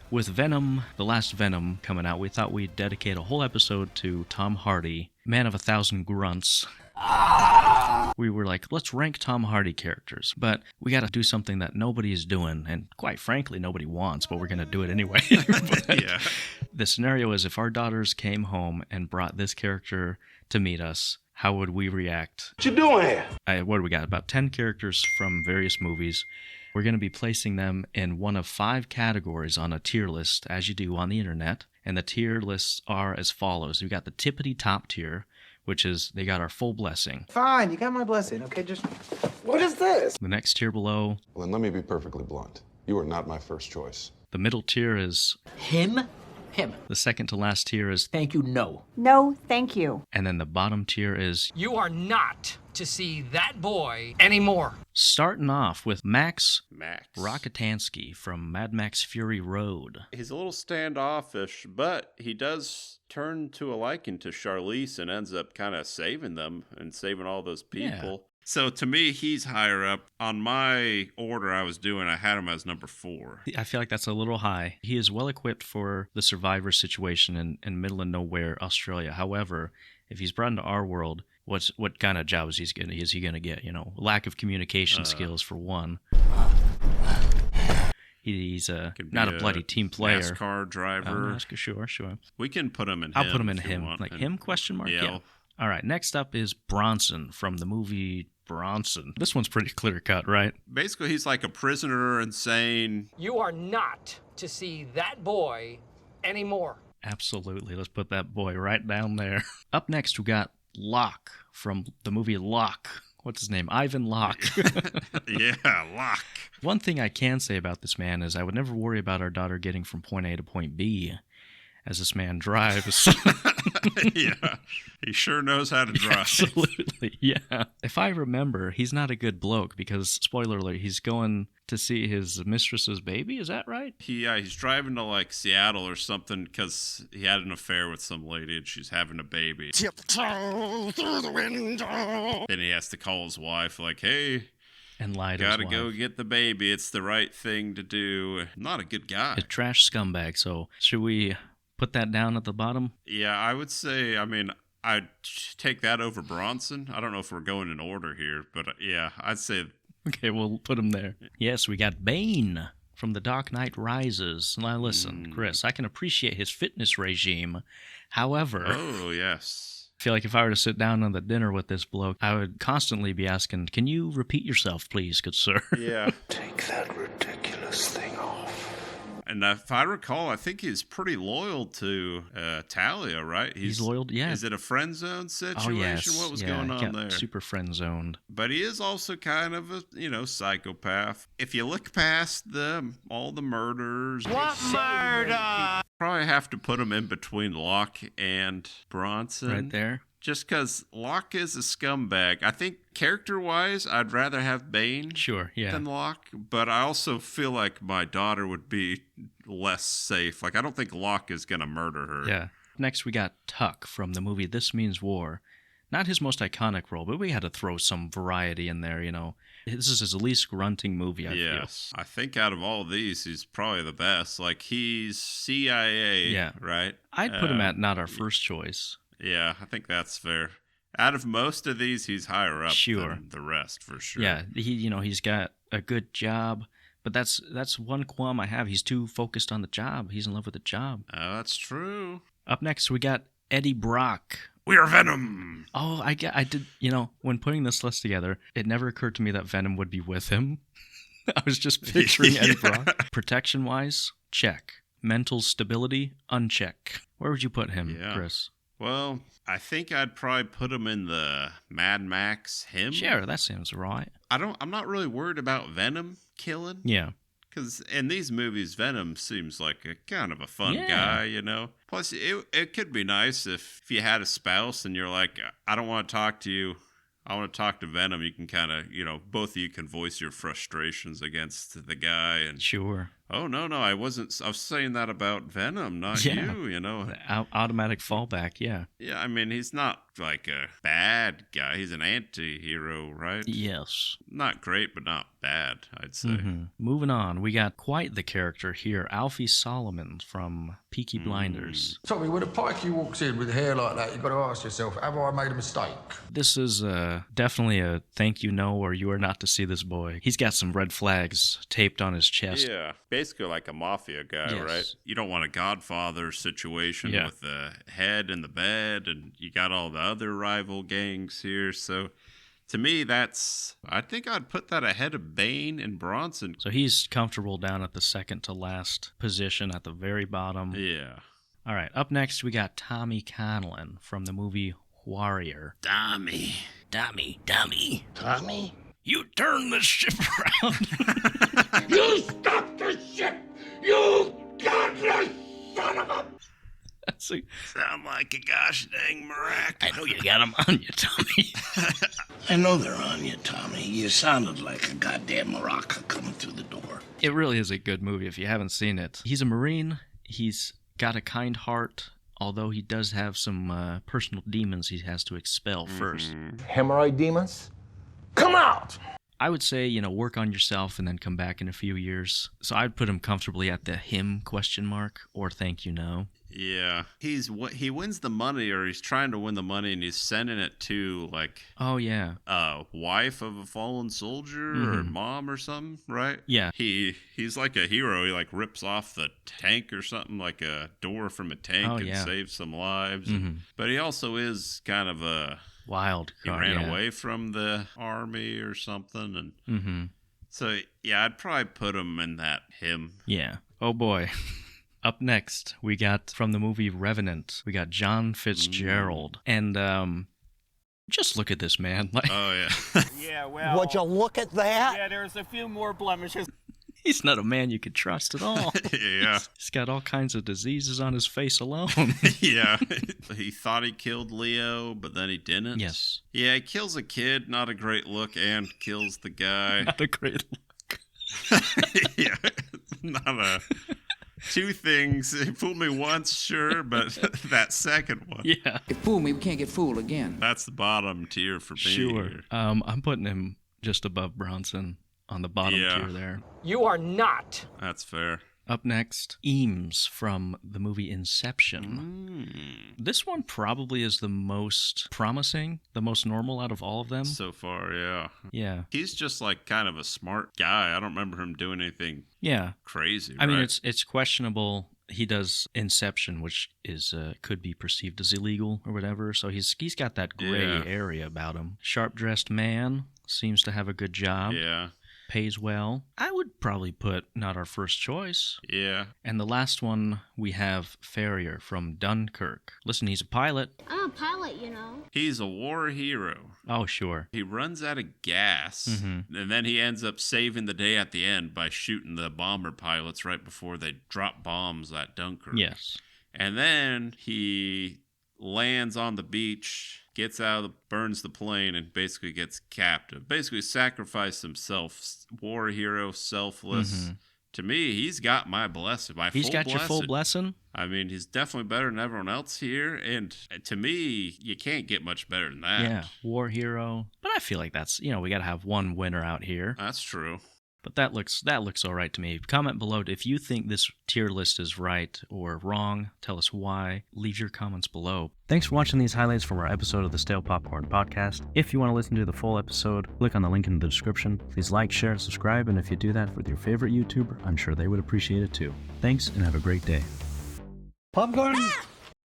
With Venom, the last Venom coming out, we thought we'd dedicate a whole episode to Tom Hardy, man of a thousand grunts. We were like, let's rank Tom Hardy characters, but we got to do something that nobody is doing, and quite frankly, nobody wants, but we're going to do it anyway. Yeah. The scenario is if our daughters came home and brought this character to meet us, how would we react? What you doing here? What do we got? About 10 characters from various movies. We're going to be placing them in one of 5 categories on a tier list, as you do on the internet. And the tier lists are as follows. We got the tippity top tier, which is they got our full blessing. Fine, you got my blessing, okay? Just, what is this? The next tier below. Well, then let me be perfectly blunt. You are not my first choice. The middle tier is. Him. The second to last tier is. Thank you, no. No, thank you. And then the bottom tier is. You are not to see that boy anymore. Starting off with Max Rockatansky from Mad Max Fury Road. He's a little standoffish, but he does turn to a liking to Charlize and ends up kind of saving them and saving all those people. Yeah. So to me, he's higher up. On my order I was doing, I had him as number 4. I feel like that's a little high. He is well equipped for the survivor situation in middle of nowhere, Australia. However, if he's brought into our world, what kind of job is he gonna get? You know, lack of communication skills for one. He's not a bloody team player. NASCAR driver. Sure. We can put him in him. I'll put him in him. Like him, question mark? Yeah. All right, next up is Bronson from the movie Bronson. This one's pretty clear cut, right? Basically, he's like a prisoner and saying, you are not to see that boy anymore. Absolutely. Let's put that boy right down there. Up next, we got Locke from the movie Locke. What's his name? Ivan Locke. Yeah, Locke. One thing I can say about this man is I would never worry about our daughter getting from point A to point B as this man drives. Yeah, he sure knows how to drive. Absolutely, yeah. If I remember, he's not a good bloke because, spoiler alert, he's going to see his mistress's baby. Is that right? He's driving to like Seattle or something because he had an affair with some lady and she's having a baby. Tiptoe through the window. Then he has to call his wife like, hey, and lie to his wife. Gotta go get the baby. It's the right thing to do. Not a good guy. A trash scumbag. So should we put that down at the bottom? Yeah, I would say, I'd take that over Bronson. I don't know if we're going in order here, but yeah, I'd say. Okay, we'll put him there. Yes, we got Bane from The Dark Knight Rises. Now listen, Chris, I can appreciate his fitness regime. However. Oh, yes. I feel like if I were to sit down on the dinner with this bloke, I would constantly be asking, can you repeat yourself, please, good sir? Yeah. Take that ridiculous thing off. And if I recall, I think he's pretty loyal to Talia, right? He's loyal, yeah. Is it a friend zone situation? Oh, yes. What was going on there? Super friend zoned. But he is also kind of a, psychopath. If you look past all the murders. What murder? Probably have to put him in between Locke and Bronson. Right there. Just because Locke is a scumbag. I think character-wise, I'd rather have Bane than Locke. But I also feel like my daughter would be less safe. Like, I don't think Locke is going to murder her. Yeah. Next, we got Tuck from the movie This Means War. Not his most iconic role, but we had to throw some variety in there, This is his least grunting movie, I feel. I think out of all of these, he's probably the best. Like, he's CIA, right? I'd put him at not our first choice. Yeah, I think that's fair. Out of most of these, he's higher up than the rest, for sure. Yeah, he's got a good job, but that's one qualm I have. He's too focused on the job. He's in love with the job. Oh, that's true. Up next, we got Eddie Brock. We're Venom! Oh, I did, when putting this list together, it never occurred to me that Venom would be with him. I was just picturing Eddie Brock. Protection-wise, check. Mental stability, uncheck. Where would you put him, Chris? Well, I think I'd probably put him in the Mad Max him. Sure, that seems right. I'm not really worried about Venom killing. Yeah. Because in these movies, Venom seems like a kind of a fun guy, Plus, it could be nice if you had a spouse and you're like, I don't want to talk to you. I want to talk to Venom. You can kind of, both of you can voice your frustrations against the guy. And sure. Oh, no, I wasn't. I was saying that about Venom, not you, you know. Automatic fallback, yeah. Yeah, I mean, he's not like a bad guy. He's an anti-hero, right? Yes. Not great, but not bad, I'd say. Mm-hmm. Moving on, we got quite the character here, Alfie Solomons from Peaky Blinders. Tommy, when a pikey walks in with hair like that, you've got to ask yourself, have I made a mistake? This is definitely a thank you no or you are not to see this boy. He's got some red flags taped on his chest. Yeah, basically like a mafia guy, Yes. right? You don't want a Godfather situation with the head in the bed, and you got all the other rival gangs here, so... To me, I think I'd put that ahead of Bane and Bronson. So he's comfortable down at the second to last position at the very bottom. Yeah. All right, up next we got Tommy Conlon from the movie Farrier. Tommy. You turn the ship around. You stop the ship! You godless son of a... Sound like a gosh dang miracle. I know you got him on you, Tommy. I know they're on you, Tommy. You sounded like a goddamn maraca coming through the door. It really is a good movie if you haven't seen it. He's a Marine. He's got a kind heart, although he does have some personal demons he has to expel first. Hemorrhoid demons? Come out! I would say, work on yourself and then come back in a few years. So I'd put him comfortably at the him ? Or thank you no. Yeah. He wins the money, or he's trying to win the money, and he's sending it to, like... Oh, yeah. A wife of a fallen soldier or mom or something, right? Yeah. He's like a hero. He, like, rips off the tank or something, like a door from a tank, and saves some lives. But he also is kind of a... Wild card, He ran away from the army or something. And so, yeah, I'd probably put him in that him. Yeah. Oh, boy. Up next, we got from the movie Revenant, we got John Fitzgerald. And just look at this man. Like, oh, yeah. Yeah, well... Would you look at that? Yeah, there's a few more blemishes. he's not a man you could trust at all. Yeah. He's got all kinds of diseases on his face alone. Yeah. He thought he killed Leo, but then he didn't. Yes. Yeah, he kills a kid, not a great look, and kills the guy. Not a great look. Yeah. Not a... Two things. It fooled me once, sure, but that second one. Yeah. If fool me, we can't get fooled again. That's the bottom tier for me. Sure. I'm putting him just above Bronson on the bottom tier there. You are not. That's fair. Up next, Eames from the movie Inception. This one probably is the most promising, the most normal out of all of them. So far, yeah. Yeah. He's just like kind of a smart guy. I don't remember him doing anything crazy. I mean, it's questionable. He does Inception, which is could be perceived as illegal or whatever. So he's got that gray area about him. Sharp-dressed man, seems to have a good job. Yeah. Pays well. I would probably put not our first choice. Yeah. And the last one, we have Farrier from Dunkirk. Listen, he's a pilot. I'm a pilot, you know. He's a war hero. Oh, sure. He runs out of gas, and then he ends up saving the day at the end by shooting the bomber pilots right before they drop bombs at Dunkirk. Yes. And then he lands on the beach, gets out, burns the plane, and basically gets captive. Basically sacrificed himself. War hero, selfless. To me, he's got my blessing. He's got your full blessing? I mean, he's definitely better than everyone else here. And to me, you can't get much better than that. Yeah, war hero. But I feel like that's, we got to have one winner out here. That's true. But that looks all right to me. Comment below if you think this tier list is right or wrong. Tell us why. Leave your comments below. Thanks for watching these highlights from our episode of the Stale Popcorn Podcast. If you want to listen to the full episode, click on the link in the description. Please like, share, and subscribe. And if you do that with your favorite YouTuber, I'm sure they would appreciate it too. Thanks, and have a great day. Popcorn?